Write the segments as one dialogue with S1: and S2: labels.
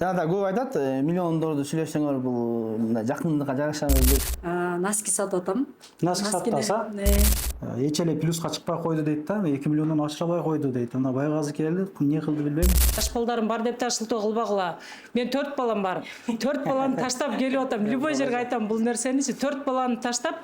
S1: Жана да көп айтат, миллиондорду сүйлөсөңөр бул жакындыкка жарашабыз деп.
S2: Носки сатып атам.
S3: Носки сатпаса? Эч эле плюска чыкпай койду дейт да, 2 миллиондон ашырбай койду дейт. Анда байгазы келди, эмне кылды билбейм.
S4: Жаш балдарым бар деп ташылтуу кылбагыла. Мен 4 балам бар. 4 баланы таштап келип атам. Любой жерге айтам бул нерсеничи. 4 баланы таштап,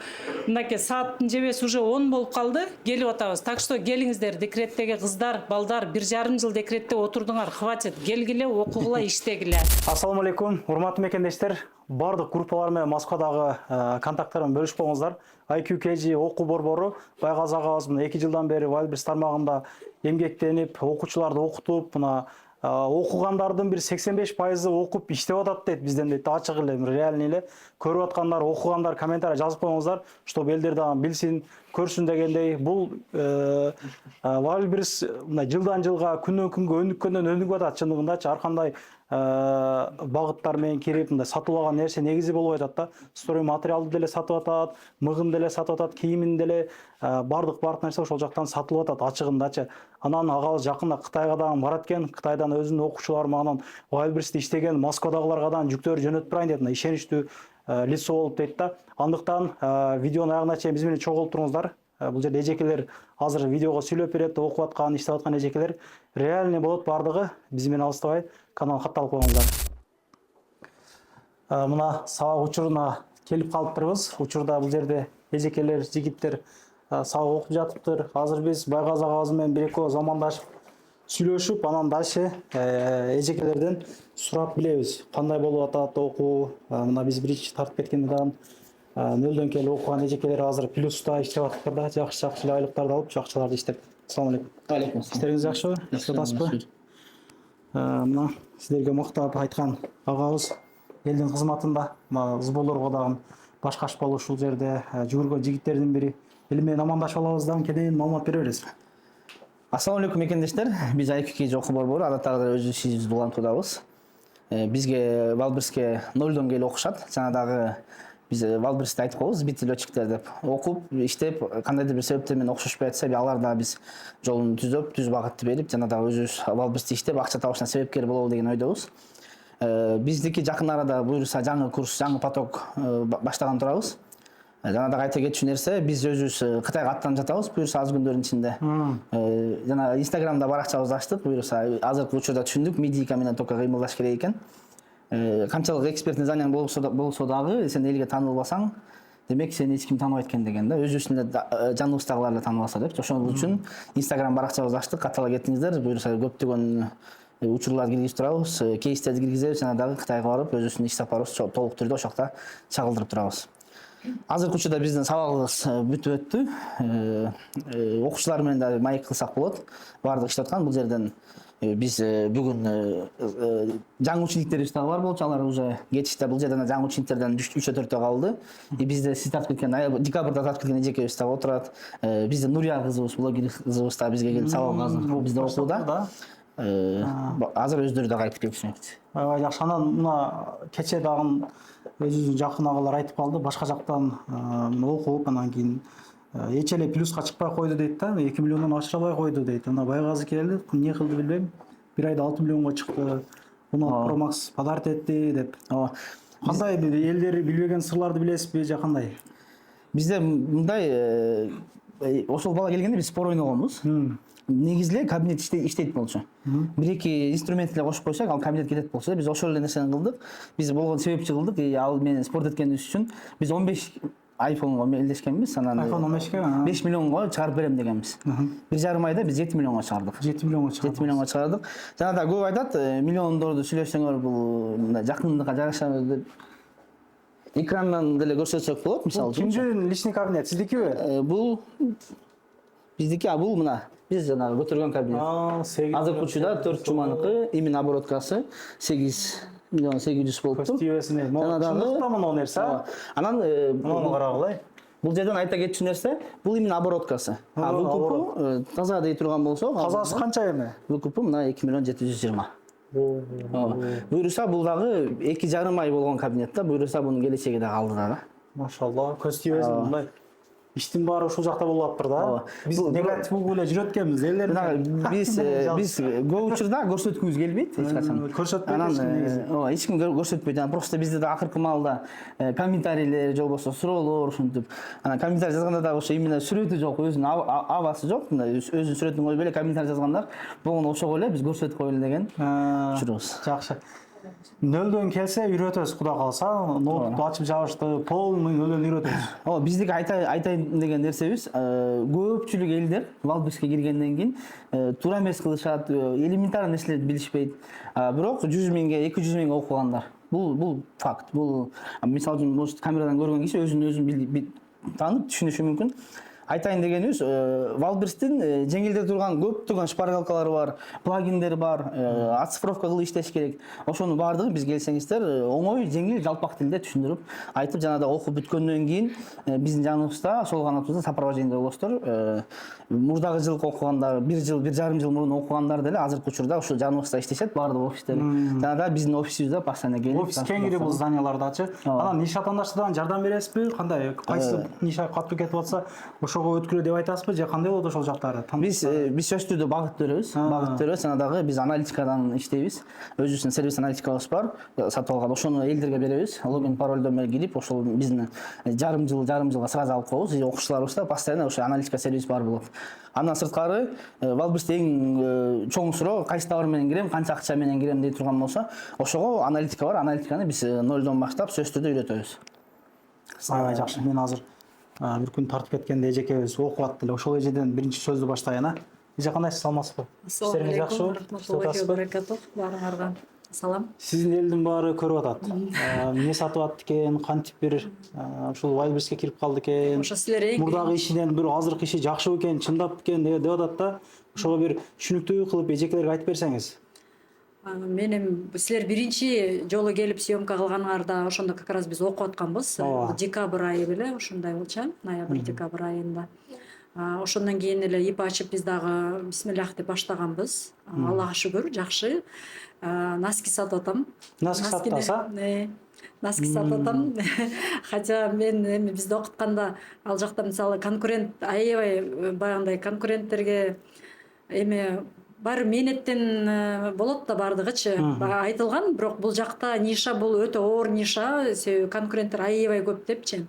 S4: мынакей сааттын жебеси уже 10 болуп калды. Келип атабыз. Так что келиңиздер, декреттеги кыздар, балдар 1,5 жыл декретте отурдуңар. Хватит. Келгиле, окугула, иштегиле.
S3: Ассаламу алейкум, урматтуу мекендештер. Бардык группалар менен Москвадагы контакттарын бөлүшүп коюңуздар. IQ KG окуу борбору Байгазы агабыз мына 2 жылдан бери Wildberries тармагында эмгектенип, окуучуларды окутуп, мына окугандардын бир 85% окуп иштеп атат дейт бизден дейт. Ачык эле, реальный эле көрүп аткандар, окугандар комментарий жазып коюңуздар, чтобы элдер дагы билсин, көрсүн дегендей. Бул Wildberries мына жылдан жылга, күнөн күнгө өнүккөндөн өнүгүп атат чындыгындачы. Ар кандай багыттар менен кирип мындай сатып алган нерсе негизи болуп атат да. Строй материалды деле сатып атат, мыгын деле сатып атат, кийимин деле бардык нерсе ошол жактан сатылып атат ачыгындачы. Анан агабыз жакында Кытайга дагы барат экен. Кытайдан өзүнүн окуучулары менен Wildberries'те иштеген Москвадагыларга дагы жүктөр жөнөтүп турайын деп, ишеничтүү лицо болуп дейт да. Андыктан видеонун аягына чейин биз менен чогулуп туруңуздар. Бул жерде эжекелер азыр видеого сүйлөп берет, окуп аткан, иштеп аткан эжекелер реальный болот бардыгы. Биз менен алыстабай каналга катталып коюңуздар. Мына сабак учуруна келип калыптырбыз. Учурда бул жерде эжекелер, жигиттер сабак окуп жатыптыр. Азыр биз Байгазы агабыз менен бир-экөө замандашып сүйлөшүп, анан дальше эжекелерден сурап билебиз. Кандай болуп атат окуу? Мына биз биринчи тартып кеткенден нөлдөн келип окуган эжекелер азыр плюста иштеп атыптыр да, жакшы эле айлыктарды алып, жакчыларды иштеп. Ассаламу алейкум.
S1: Алейкум.
S3: Иштериңиз жакшыбы? Жатасызбы? Мына сиздерге мактап айткан агабыз элдин кызматында, мына сборлорго дагы баш болуп ушул жерде жүгүргөн жигиттердин бири. Эли менен амандашып алабыз дагы, кенен маалымат бере бересиз.
S1: Ассаламу алейкум мекендештер. Биз IQ KG окуу борбору адаттагы өз ишибизди улантуудабыз. Бизге Wildberries'ке 0дон келип окушат. Жана дагы биз Wildberries'те айтып коебуз, бит летчиктер деп. Окуп, иштеп, кандайдыр бир себептер менен окшошпой атса, алар да биз жолун түзөп, түз багытты берип, жана дагы өзүбүз Wildberries'те иштеп, акча табышына себепкер болобу деген ойдобуз. Биздики жакын арада буюрса жаңы курс, жаңы поток баштаган турабыз. Жана дагы айта кетчү нерсе, биз өзүбүз Кытайга аттанып жатабыз, буюрса аз күндөрдүн ичинде. Жана Instagramда баракчабызды ачтык, буюрса азыркы учурда түшүндүк, медика менен только кыймылдаш керек экен. Канчалык экспертный знанияң болсо дагы, сен элге таанылбасаң, демек сени эч ким тааныбайт экен деген да. Өзүбүздүн эле жаныбыздагылар эле тааныбаса деп. Ошол үчүн Instagram баракчабызды ачтык, каттала кетиңиздер. Буюрса көптөгөн учурларды киргизип турабыз, кейстерди киргизебиз, жана дагы Кытайга барып өзүбүздүн иш сапарыбыз толук түрдө ошол жакта чагылдырып турабыз. Азыркы учурда биздин сабагыбыз бүтүп өттү. Окуучулар менен да маек кылсак болот. Бардык иштеп аткан. Бул жерден биз бүгүн жаңы учениктерибиз дагы бар болчу. Алар уже кетиште. Бул жерден жаңы учениктерден 3-4 калды. Бизде сиз тартып кеткен, декабрда тартып кеткен эжекебиз дагы отурат. Бизде Нурия кызыбыз, блогер кызыбыз да бизге келип сабак азыр бизде окууда. Азыр өздөрү дагы айтып кетишмекчи.
S3: Аябай жакшы. Анан мына кече дагы өзүбүздүн жакын агалар айтып калды, башка жактан окуп, анан кийин эч эле плюска чыкпай койду дейт да, 2 миллиондон ашырбай койду дейт. Анда Байгазы келди, эмне кылды билбейм. Бир айда 6 миллионго чыкты. Муну Pro Max подарок этти деп. Кандай элдер билбеген сырларды билесизби же кандай?
S1: Бизде мындай ошол бала келгенде биз спор ойногонбуз. Негизи эле кабинет иштейт болчу. Бир-эки инструмент эле кошуп койсок, ал кабинет кетет болчу. Биз ошол эле нерсени кылдык. Биз болгон себепчи кылдык. Ал менен спорт эткенибиз үчүн биз 15 iPhone'го мелдешкенбиз. Анан
S3: iPhone 15ке
S1: 5 миллионго чыгарып берем дегенбиз. 1,5 айда биз 7 миллионго чыгардык.
S3: 7 миллионго чыгардык.
S1: 7 миллионго чыгардык. Жана да көп айтат, миллиондорду сүйлөсөңөр бул жакындыкка жарашабыз деп. Экрандан деле көрсөтсөк болот, мисалы үчүн.
S3: Кимдин личный кабинет? Сиздикиби?
S1: Бул биздики, бул мына биз жана көтөргөн кабинет. Азыркы учурда 4 жуманыкы, именно обороткасы 8 миллион 800 болупту.
S3: Көстүбөсүнө. Чындыкта мына нерсе.
S1: Анан
S3: муну карагылай.
S1: Бул жерден айта кетчү нерсе, бул именно обороткасы. Бул купу таза дей турган болсо,
S3: тазасы канча эми?
S1: Бул купу мына 2 миллион 720. Буюрса бул дагы 2,5 ай болгон кабинет да, буюрса бунун келечеги да калды дагы.
S3: Машалла, көз тийбесин мындай. иштин баары ушул жакта болуп атыптыр да.
S1: Ооба.
S3: Биз негатив угуп эле жүрөт экенбиз. Элдер
S1: Биз көп учурда көрсөткүбүз келбейт эч качан.
S3: Көрсөтпөйт эч ким негизи.
S1: Ооба, эч ким көрсөтпөйт. Анан просто бизде да акыркы маалда комментарийлер же болбосо суроолор ушинтип. Анан комментарий жазганда да ошо именно сүрөтү жок, өзүнүн абасы жок, өзүнүн сүрөтүн коюп эле комментарий жазгандар. Болгону ошого эле биз көрсөтүп коелу деген учурубуз.
S3: Жакшы. Нөлдөн келсе үйрөтөбүз, Кудай кааласа. Ноутбукту ачып жабышты, полный нөлдөн үйрөтөбүз.
S1: Ооба, биздики айтайын деген нерсебиз, көпчүлүк элдер Валберске киргенден кийин туура эмес кылышат, элементарный нерселерди билишпейт. Бирок 100 миңге, 200 миңге окугандар. Бул факт. Бул мисалы үчүн камерадан көргөн киши өзүн таанып түшүнүшү мүмкүн. Айтайын дегенибиз, Валберстин жеңилдете турган көптөгөн шпаргалкалары бар, плагиндери бар, оцифровка кылып иштеш керек. Ошонун баардыгы биз келсеңиздер, оңой, жеңил, жалпак тилде түшүндүрүп айтып, жанагы окуп бүткөндөн кийин биздин жаныбызда, сол канатыбызда сопровождение болосуздар. Мурдагы жылкы окугандар, 1 жыл, 1,5 жыл мурун окугандар деле азыркы учурда ушул жаныбызда иштешет, баардык офистер. Жанагы биздин офисибизде постоянно келип.
S3: Офис кеңири бул зданиялардачы. Анан иш атаандаштардан жардам бересизби? Кандай, кайсы ниша катуу кетип атса, ошого өткүлө деп айтасызбы же кандай болот ошол жактары?
S1: Биз сөзсүз түрдө багыт беребиз. Жанагы биз аналитикадан иштейбиз. Өзүбүздүн сервис аналитикабыз бар, сатып алган. Ошону элдерге беребиз. Логин, паролдон менен кирип, ошол биздин жарым жылга сразу алып коебуз. Окуучуларыбызда постоянно ошо аналитика сервис бар болот. Андан сырткары, Валберсте эң чоң суроо кайсы товар менен кирем, канча акча менен кирем дей турган болсо, ошого аналитика бар. Аналитиканы биз нолдон баштап сөзсүз түрдө үйрөтөбүз.
S3: Аябай жакшы. Мен азыр бир күн тартып кеткенде эжекебиз окуп атты эле. Ошол эжеден биринчи сөздү баштайын, а? Эже кандайсыз, саламатсызбы?
S2: Иштериңиз жакшыбы? Рахматуллахи ва баракатух. Баарыңарга салам.
S3: Сиздин элдин баары көрүп атат. Эмне сатып атты экен, кантип бир ушул Валберске кирип калды экен.
S2: Ошо силер эң
S3: Мурдагы ишинен бир азыркы иши жакшы экен, чындап экен деп атат да. Ошого бир түшүнүктүү кылып эжекелерге айтып берсеңиз.
S2: менин силер биринчи жолу келип съемка кылганыңарда ошондо как раз биз окуп атканбыз. Декабрь айы беле ошондой болчу, ноябрь, декабрь айында. Ошондон кийин эле ип ачып биз дагы бисмиллах деп баштаганбыз. Аллага шүгүр, жакшы. Носки сатып атам.
S3: Носки сатып атасыз?
S2: Носки сатып атам. Хотя мен эми бизди окутканда ал жакта мисалы конкурент аябай баягындай конкуренттерге эми баары мээнеттен болот да баардыгычы айтылган, бирок бул жакта ниша бул өтө оор ниша, себеби конкуренттер аябай көп депчи.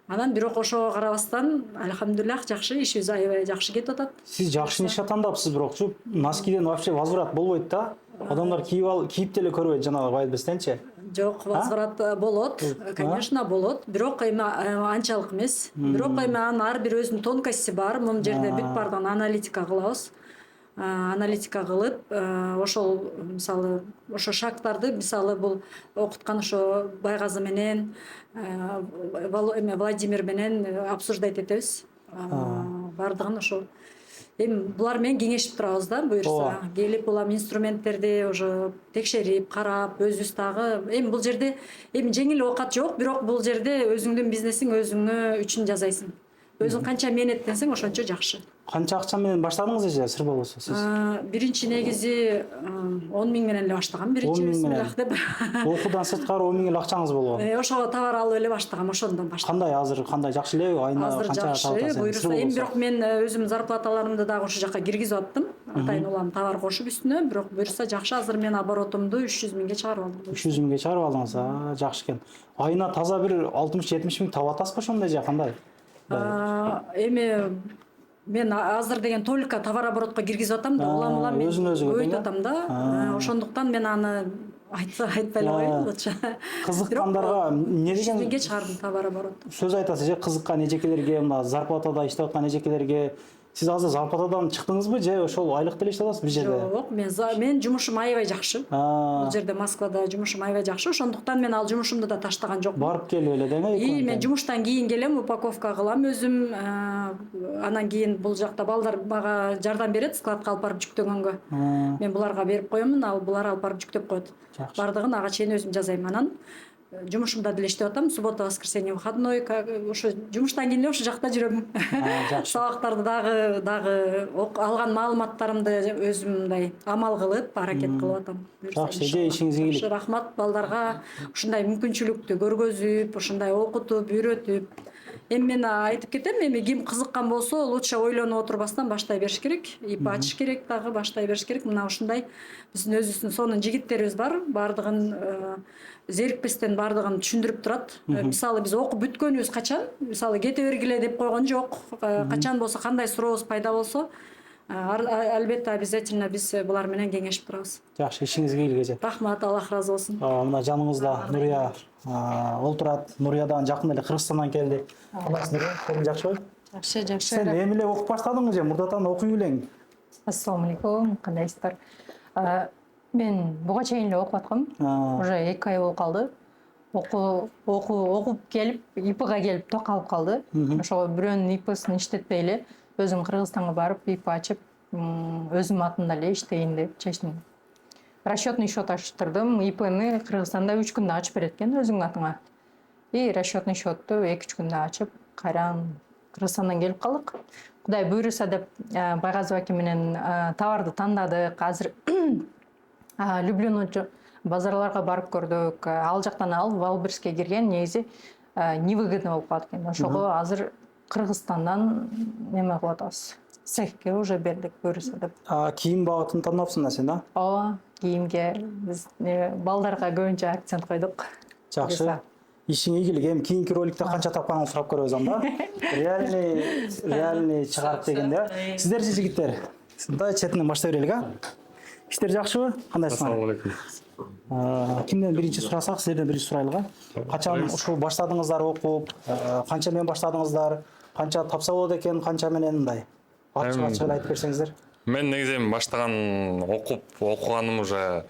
S2: Анан бирок ошого карабастан, альхамдулиллах, жакшы, ишибиз аябай жакшы кетип атат.
S3: Сиз жакшы ниша тандапсыз, бирокчу носкиден вообще возврат болбойт да. Адамдар кийип деле көрбөйт жанагы Валберстенчи.
S2: Жок, возврат болот, конечно, болот, бирок эми анчалык эмес. Бирок эми анын ар бир өзүнүн тонкости бар. Мун жерде бүт бардыгын аналитика кылабыз. Аналитика кылып, ошол мисалы ошо шарттарды, мисалы бул окуткан ошо Байгазы менен Владимир менен обсуждать этебиз. Бардыгын ошо эми булар менен кеңешип турабыз да, буюрса. Келип булам инструменттерди уже текшерип, карап, өзүбүз дагы эми бул жерде эми жеңил оокат жок, бирок бул жерде өзүңдүн бизнесиң өзүңө үчүн жасайсың. Өзүң канча мээнеттенсең ошончо жакшы.
S3: Канча акча менен баштадыңыз эже, сыр болбосо сиз?
S2: Биринчи негизи 10 миң менен эле баштагам, биринчи бисмиллах деп.
S3: Окуудан сырткары 10 миң эле акчаңыз болгон.
S2: Ошого товар алып эле баштагам, ошондон баштап.
S3: Кандай азыр, кандай жакшы элеби? Айына канча
S2: жакшы, буюрса эми бирок мен өзүмдүн зарплаталарымды дагы ошол жака киргизип аттым. Атайын улам товар кошуп үстүнө, бирок буюрса жакшы, азыр мен оборотумду 300 миңге чыгарып алдым.
S3: 300 миңге чыгарып алдыңыз, жакшы экен. Айына таза бир 60-70 миң таап атасызбы ошондой же кандай?
S2: Эми мен азыр деген только товар оборотко киргизип атам да, улам мен өйт атам да. Ошондуктан мен аны айтпай эле коеюн болчу.
S3: Кызыккандарга эмне деген
S2: миңге чыгардым товар обороту.
S3: Сөз айтасыз же кызыккан эжекелерге, мына зарплатада иштеп аткан эжекелерге. Сиз азыр зарплатадан чыктыңызбы же ошол айлык деле иштеп атасызбы бул жерде?
S2: Жок, мен жумушум аябай жакшы. Бул жерде Москвада жумушум аябай жакшы. Ошондуктан мен ал жумушумду да таштаган жокмун.
S3: Барып келип эле деме.
S2: Мен жумуштан кийин келем, упаковка кылам өзүм. Анан кийин бул жакта балдар мага жардам берет, складка алып барып жүктөгөнгө. Мен буларга берип коемун, ал булар алып барып жүктөп коет. Бардыгын ага чейин өзүм жасайм. Анан жумушумда деле иштеп атам. Суббота, воскресенье, выходной. Ошо жумуштан кийин эле ошол жакта жүрөм. Сабактарды дагы алган маалыматтарымды өзүм мындай амал кылып, аракет кылып атам.
S3: Жакшы, эже ишиңизге келип.
S2: Рахмат балдарга ушундай мүмкүнчүлүктү көргөзүп, ушундай окутуп, үйрөтүп. Эми мен айтып кетем, эми ким кызыккан болсо лучше ойлонуп отурбастан баштай бериш керек, ип ачыш керек, дагы баштай бериш керек. Мына ушундай биздин өзүбүздүн сонун жигиттерибиз бар, баардыгын зерикпестен баардыгын түшүндүрүп турат. Мисалы биз окуп бүткөнүбүз качан, мисалы кете бергиле деп койгон жок. Качан болсо кандай сурообуз пайда болсо, албетте обязательно биз булар менен кеңешип турабыз.
S3: Жакшы, ишиңизге ийгилик эже.
S2: Рахмат, Аллах ыраазы болсун.
S3: Мына жаныңызда Нурия олтурат. Нуриядан жакын эле Кыргызстандан келди. Кандайсыңдар? Колуң жакшыбы?
S5: Жакшы.
S3: Сен эми эле окуп баштадыңбы же? Мурдатан окуй белең?
S5: Ассаламу алейкум, кандайсыздар? Мен буга чейин эле окуп аткам. Уже 2 ай болуп калды. Окуп келип, ИПга келип токалып калды. Ошого бирөөнүн ИПсын иштетпей эле өзүм Кыргызстанга барып ИП ачып, өзүм атымда эле иштейин деп чечтим. Расчетный счет ачтырдым. ИПни Кыргызстанда 3 күндө ачып берет экен өзүңүн атыңа. И расчетный счетту 2-3 күндө ачып, кайран Кыргызстандан келип калдык. Кудай буйруса деп Байгазов аке менен товарды тандадык. Азыр Люблино базарларга барып көрдүк. Ал жактан алып Валберске кирген, негизи невыгодно болуп калат экен. Ошого азыр Кыргызстандан неме кылып атабыз. Цехке уже бердик буйруса деп.
S3: Кийим багытын тандапсың да сен, да?
S5: Ооба, кийимге биз балдарга көбүнчө акцент койдук.
S3: Жакшы. Ишиңе ийгилик. Эми кийинки роликте канча тапканыңды сурап көрөбүз анда. Реальный чыгарып дегенде. Сиздерчи жигиттер? Да, четинен баштай берелик, а? Иштер жакшыбы? Кандайсыңар?
S6: Ассаламу алейкум.
S3: Кимден биринчи сурасак, сиздерден биринчи сурайлык, а? Качан ушул баштадыңыздар окуп, канча менен баштадыңыздар, канча тапса болот экен, канча менен мындай? Ачык айтып берсеңиздер.
S6: Мен негизи баштаган окуганым уже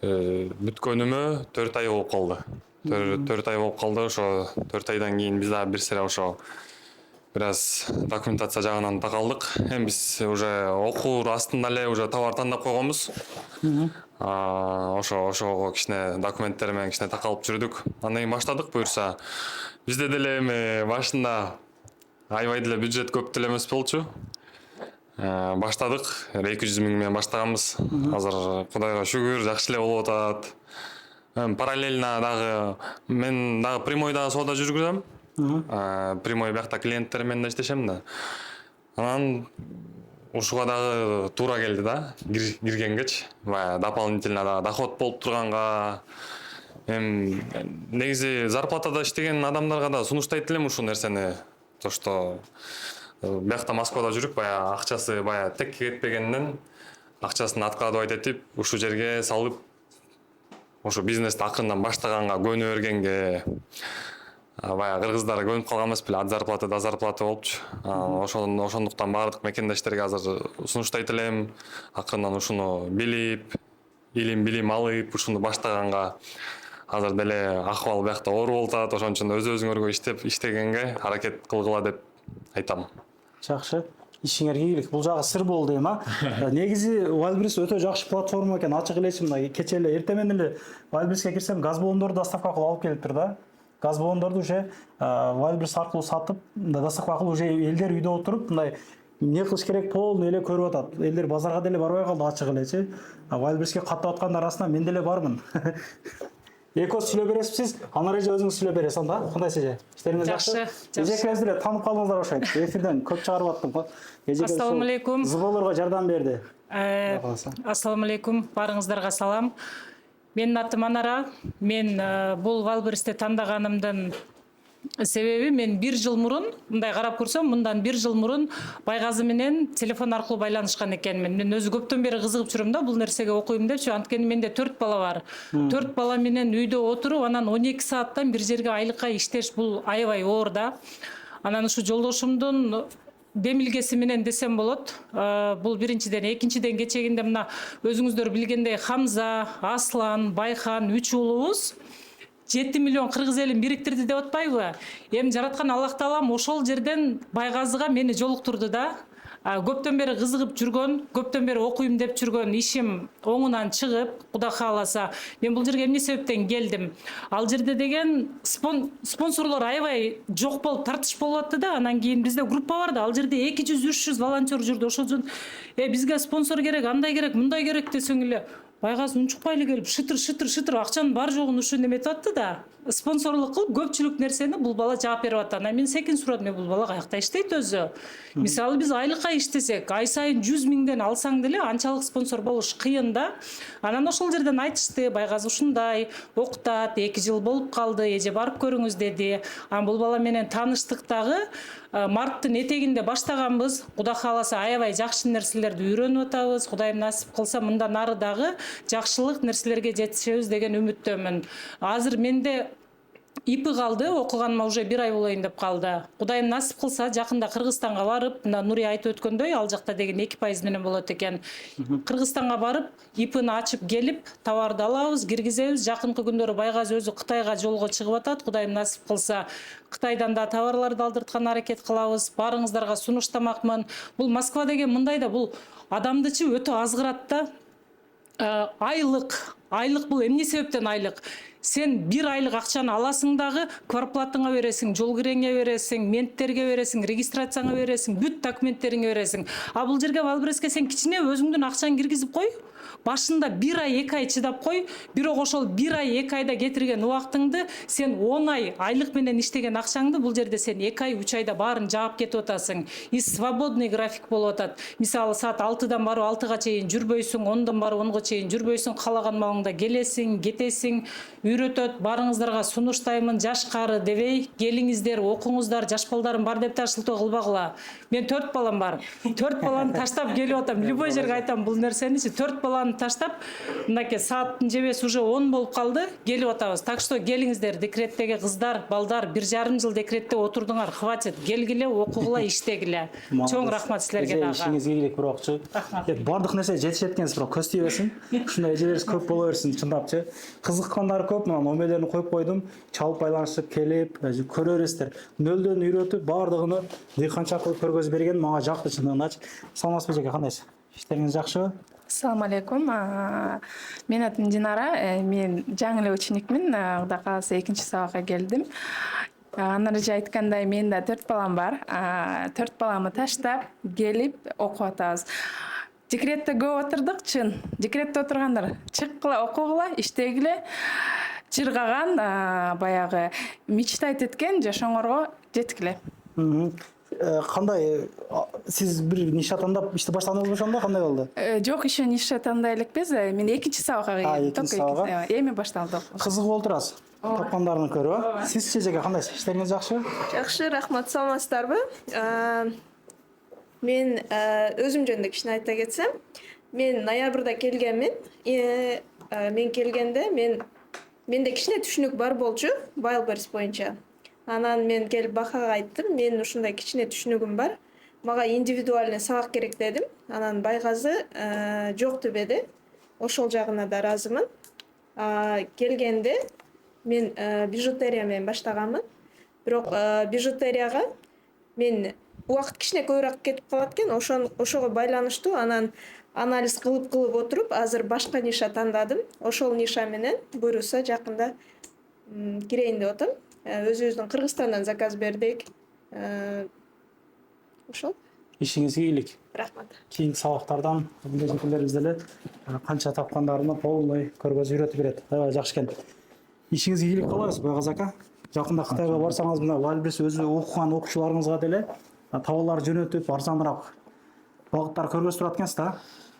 S6: бүткөнүмө 4 ай болуп калды. 4 ай болуп калды. Ошо 4 айдан кийин биз дагы бир сыра ошо бираз документация жагынан такалдык. Эми биз уже окуу астында эле уже товар тандап койгонбуз. Ошого кичине документтер менен кичине такалып жүрдүк. Андан кийин баштадык буюрса. Бизде деле эми башында аябай деле бюджет көп деле эмес болчу. Баштадык 200 000 менен баштаганбыз. Азыр Кудайга шүгүр жакшы эле болуп атат. Параллельно дагы мен дагы прямойда соода жүргүзөм. Прямой биякта клиенттер менен да иштешем да. Анан ушуга дагы туура келди да, киргенгечи. Баягы дополнительно дагы доход болуп турганга эми негизи зарплатада иштеген адамдарга да сунуштайт элем ушул нерсени. То что биякта Москвада жүрүп, баягы акчасы баягы текке кетпегенден акчасын откладывать этип, ушул жерге салып, ошо бизнести акырындан баштаганга көнө бергенге баягы кыргыздар көнүп калган эмес беле, от зарплаты до зарплаты болупчу. Ошондуктан баардык мекендештерге азыр сунуштайт элем, акырындан ушуну билип, билим алып, ушуну баштаганга азыр деле акыбал биякта оор болуп атат. Ошон үчүн өзүңөргө иштегенге аракет кылгыла деп айтам.
S3: Жакшы. Ишиңерге ийгилик. Бул жагы сыр болду эми, а? Негизи Wildberries өтө жакшы платформа экен. Ачык элечи мына кече эле эртең менен эле Wildberriesке кирсем, газ баллондорду доставка кылып алып келиптир да. Газ баллондорду уже Wildberries аркылуу сатып, доставка кылып уже элдер үйдө отуруп, мындай эмне кылыш керек полный эле көрүп атат. Элдер базарга деле барбай калды ачык элечи. Wildberriesке каттап аткандар арасында мен деле бармын. Экөөбүз сүйлөп бересизбиз, анан эже өзүңүз сүйлөп бересиз анда. Кандайсыз эже? Иштериңиз жакшы? Эжекебизди эле таанып калдыңыздар окшойт. Эфирден көп чыгарып аттым.
S4: Ассаламу алейкум.
S3: Зыболорго жардам берди.
S4: Ассаламу алейкум. Барыңыздарга салам. Менин атым Анара. Мен бул Wildberriesти тандаганымдын себеби мен 1 жыл мурун, мындай карап көрсөм, мындан 1 жыл мурун Байгазы менен телефон аркылуу байланышкан экенмин. Мен өзү көптөн бери кызыгып жүрөм да бул нерсеге окуйм депчи. Анткени менде 4 бала бар. 4 бала менен үйдө отуруп, анан 12 сааттан бир жерге айлыкка иштеш бул аябай оор да. Анан ушу жолдошумдун демилгеси менен десем болот. Бул биринчиден, экинчиден кечегинде мына өзүңүздөр билгендей Хамза, Аслан, Байхан 3 уулубуз 7 миллион кыргыз элин бириктирди деп атпайбы? Эми жараткан Аллах Таалам ошол жерден Байгазыга мени жолуктурду да. Көптөн бери кызыгып жүргөн, көптөн бери окуйм деп жүргөн ишим оңунан чыгып, Кудай кааласа, мен бул жерге эмне себептен келдим? Ал жерде деген спонсорлор аябай жок болуп, тартыш болуп атты да. Анан кийин бизде группа бар да, ал жерде 200-300 волонтер жүрдү. Ошол үчүн бизге спонсор керек, андай керек, мындай керек десең эле Байгасы унчукпай эле келип шытыр акчанын бар жогун ушу неметип атты да. Спонсорлук кылып көпчүлүк нерсени бул бала жаап берип атты. Анан мен секин сурадым, бул бала каякта иштейт өзү. Мисалы биз айлыкка иштесек, ай сайын 100 миңден алсаң деле анчалык спонсор болуш кыйын да. Анан ошол жерден айтышты, Байгазы ушундай окутат, 2 жыл болуп калды, эже барып көрүңүз деди. Анан бул бала менен тааныштыктагы марттын этегинде баштаганбыз. Кудай кааласа аябай жакшы нерселерди үйрөнүп атабыз. Кудайым насип кылса мындан ары дагы жакшылык нерселерге жетишебиз деген үмүттөмүн. Азыр менде ипи калды, окуганыма уже 1 ай болоюн деп калды. Кудайым насип кылса жакында Кыргызстанга барып, мына Нури айтып өткөндөй, ал жакта деген 2% менен болот экен. Кыргызстанга барып, ипини ачып келип, товарды алабыз, киргизебиз. Жакынкы күндөрү Байгазы өзү Кытайга жолго чыгып атат. Кудайым насип кылса Кытайдан да товарларды алдырткан аракет кылабыз. Барыңыздарга сунуштамакмын. Бул Москва деген мындай да, бул адамдычы өтө азгырат да. Айлык бул эмне себептен айлык? Сен 1 айлык акчаны аласың дагы, квартплатаңа бересиң, жол киреңе бересиң, менттерге бересиң, регистрацияңа бересиң, бүт документтериңе бересиң. А бул жерге Валбереске сен кичине өзүңдүн акчаңды киргизип кой. Башында 1 ай 2 ай чыдап кой, бирок ошол 1 ай 2 айда кетирген убактыңды сен 10 ай айлык менен иштеген акчаңды бул жерде сен 2 ай 3 айда баарын жаап кетип атасың. И свободный график болуп атат. Мисалы саат 6-дан барып 6-га чейин жүрбөйсүң, 10-дан барып 10-га чейин жүрбөйсүң, каалаган маалыңда келесиң, кетесиң, үйрөтөт. Барыңыздарга сунуштаймын, жашкары дебей, келиңиздер, окуңуздар, жаш балдарым бар деп ташылтоо кылбагыла. Мен 4 балам бар. 4 баланы таштап келип атам. Любой жерге айтам бул нерсени. 4 баланы таштап, мынакей сааттын жебеси уже 10 болуп калды, келип атабыз. Так что келиңиздер, декреттеги кыздар, балдар 1,5 жыл декретте отурдуңар, хватит. Келгиле, окугула, иштегиле. Чоң рахмат силерге дагы.
S3: Ишиңизге ийгилик бирокчу. Бардык нерсе жетишет экенсиз, бирок көз тийбесин. Ушундай эжелерибиз көп боло берсин, чындапчы. Кызыккандары көп, мына номерлерин коюп койдум. Чалып байланышып келип, көрө бересиздер. Нөлдөн үйрөтүп, бардыгын дыйканча кылып көргөзүп берген мага жакты чындыгындачы. Саламатсызбы эжеке, кандайсыз? Иштериңиз жакшыбы?
S7: Assalamu alaikum. Мен атым Динара. Мен жаңы эле ученикмин. Кудай кааласа 2-чи сабакка келдим. Анан эже айткандай, мен да 4 балам бар. 4 баламы таштап келип окуп атабыз. Декретте көп отурдук, чын. Декретте отургандар чыккыла, окугула, иштегиле. Жыргаган баягы мечтать эткен жашооңорго жеткиле.
S3: Кандай сиз бир ниша тандап ишти баштадыңызбы ошондо, кандай болду?
S7: Жок, еще ниша тандай элекпиз. Мен 2-чи сабакка келдим.
S3: 2-чи сабакка.
S7: Эми башталды.
S3: Кызык болуп турасыз. Тапкандарын көрүп. Сиз эжеке кандайсыз? Иштериңиз жакшыбы?
S8: Жакшы, рахмат, саламатсыздарбы? Мен өзүм жөнүндө кичине айта кетсем, мен ноябрда келгенмин. Мен келгенде менде кичине түшүнүк бар болчу, Wildberries боюнча. Анан мен келип бакага айттым, мен ушундай кичине түшүнүгүм бар. Мага индивидуальный сабак керек дедим. Анан Байгазы жок дебеди. Ошол жагына да ыраазымын. Келгенде мен бижутерия менен баштаганмын. Бирок бижутерияга мен убакыт кичине көбүрөөк кетип калат экен. Ошого байланыштуу анан анализ кылып отуруп, азыр башка ниша тандадым. Ошол ниша менен буюрса жакында кирейин деп атам. Өзүбүздүн Кыргызстандан заказ бердик. Ошол.
S3: Ишиңизге ийгилик.
S8: Рахмат.
S3: Кийинки сабактардан эжекелерибиз деле канча тапкандарына полный көргөзүп үйрөтүп берет. Аябай жакшы экен. Ишиңизге ийгилик каалайбыз, Байгазы ака. Жакында Кытайга барсаңыз, мына Wildberries өзү окуган окуучуларыңызга деле товарлар жөнөтүп, арзаныраак багыттар көргөзүп турат экенсиз да.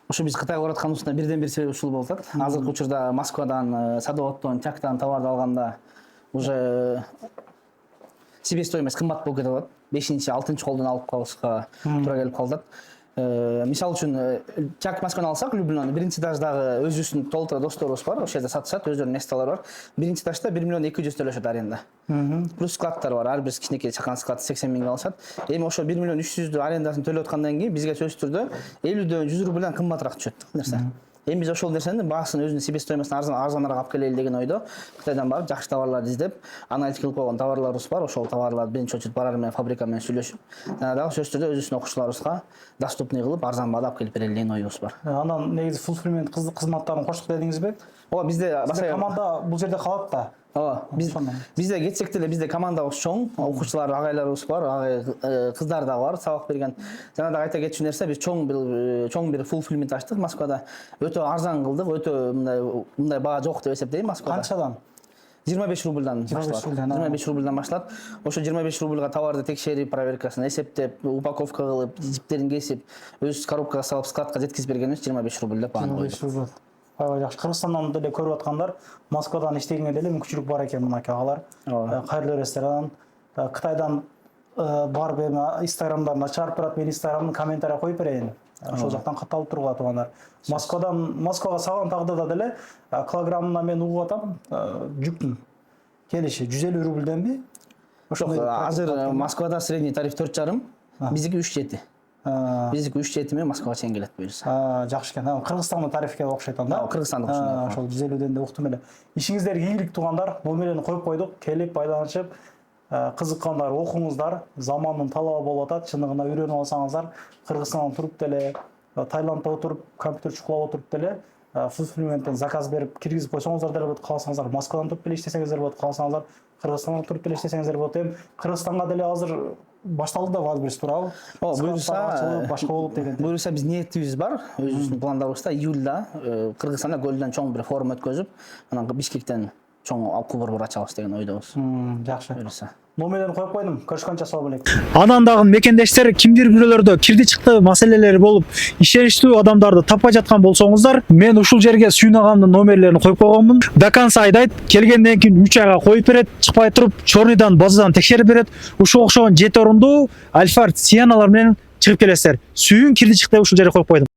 S1: Ошо биз Кытайга баратканыбыздын бирден бир себеби ушул болуп атат. Азыркы учурда Москвадан, Садоводдон, Чактан товарды алганда уже себестоимость кымбат болуп кетип атат. 5-6 колдон алып калышка туура келип калат. Мисалы үчүн Чак Москваны алсак, Люблинаны биринчи этаждагы өзүбүздүн толтура досторубуз бар, ошол жерде сатышат, өздөрүнүн месталары бар. Биринчи этажда 1 миллион 200 төлөшөт аренда. Плюс складтар бар, ар бир кичинекей чакан склад 80 миңге алышат. Эми ошо 1 миллион 300 арендасын төлөп аткандан кийин бизге сөзсүз түрдө 50-дөн 100 рубльдан кымбатыраак түшөт нерсе. Эми биз ошол нерсени баасын өзүнүн себестоимостун арзаныраак алып келели деген ойдо Кытайдан барып жакшы товарларды издеп, анализ кылып койгон товарларыбыз бар. Ошол товарларды биринчи очередь барар менен фабрика менен сүйлөшүп, дагы сөзсүз түрдө өзүбүздүн окуучуларыбызга доступный кылып, арзан баада алып келип берели деген оюбуз бар.
S3: Анан негизи fulfillment кызматтарын коштук дедиңизби?
S1: ооба бизде
S3: команда бул жерде калат да.
S1: ооба бизде кетсек деле бизде командабыз чоң, окуучулар агайларыбыз бар, агай кыздар дагы бар, сабак берген. Жана да айта кетчү нерсе, биз чоң бир fulfillment ачтык Москвада. Өтө арзан кылдык, өтө мындай баа жок деп эсептейм Москвада.
S3: Канчадан?
S1: 25 рубльдан башталат. 25 рубльдан башталат. Ошо 25 рубльга товарды текшерип, проверкасын эсептеп, упаковка кылып, жиптерин кесип, өз коробкага салып складка жеткизип бергенибиз 25 рубль деп аны койдук.
S3: Аябай жакшы. Кыргызстандан деле көрүп аткандар, Москвадан иштегенге деле мүмкүнчүлүк бар экен мынакей агалар. Кайрылуу ресторан. Кытайдан барып эми Инстаграмдарында чыгарып турат, мен Инстаграмдын комментария коюп берейин. Ошол жактан катталып тургула туугандар. Москвага салган тагдырда деле килограммына мен угуп атам, жүктүн келиши 150 рубльденби?
S1: Азыр Москвада средний тариф 4,5, биздики 3,7. Биздики 3,7 менен Москвага чейин келет буюрса.
S3: Жакшы экен. Кыргызстандын тарифке окшойт анда.
S1: Кыргызстандык ушундай.
S3: Ошол 150ден да уктум эле. Ишиңиздерге ийгилик туугандар, номерлерин коюп койдук. Келип пайдаланышып, кызыккандар окуңуздар. Замандын талабы болуп атат. Чындыгында үйрөнүп алсаңыздар, Кыргызстандан туруп деле, Таиландда отуруп, компьютер чукулап отуруп деле, fulfillmenттен заказ берип киргизип койсоңуздар деле болот, кааласаңыздар. Москвадан туруп деле иштесеңиздер болот, кааласаңыздар. Кыргызстандан туруп деле иштесеңиздер болот. Эми Кыргызстанга деле азыр башталды да Wildberries туурабы?
S1: Буюрса
S3: башка болуп деген.
S1: Буюрса биз ниетибиз бар, өзүбүздүн пландарыбызда июлда Кыргызстанда көлдөн чоң бир форум өткөзүп, анан Бишкектен чоң алкуу борбор ачабыз деген ойдобуз.
S3: Жакшы.
S1: Буюрса.
S3: Номерлерин коюп койдум. Көрүшкөнчө салам алейкум.
S9: Анан дагы мекендештер кимдир бирөөлөрдө кирди чыкты маселелери болуп, ишеничтүү адамдарды таппай жаткан болсоңуздар, мен ушул жерге Сүйүн агамдын номерлерин коюп койгонмун. Даканса айдайт, келгенден кийин 3 айга коюп берет, чыкпай туруп, Чорныйдан базадан текшерип берет. Ушул окшогон 7 орундуу Альфард Сиеналар менен чыгып келесиздер. Сүйүн кирди чыкты ушул жерге коюп койдум.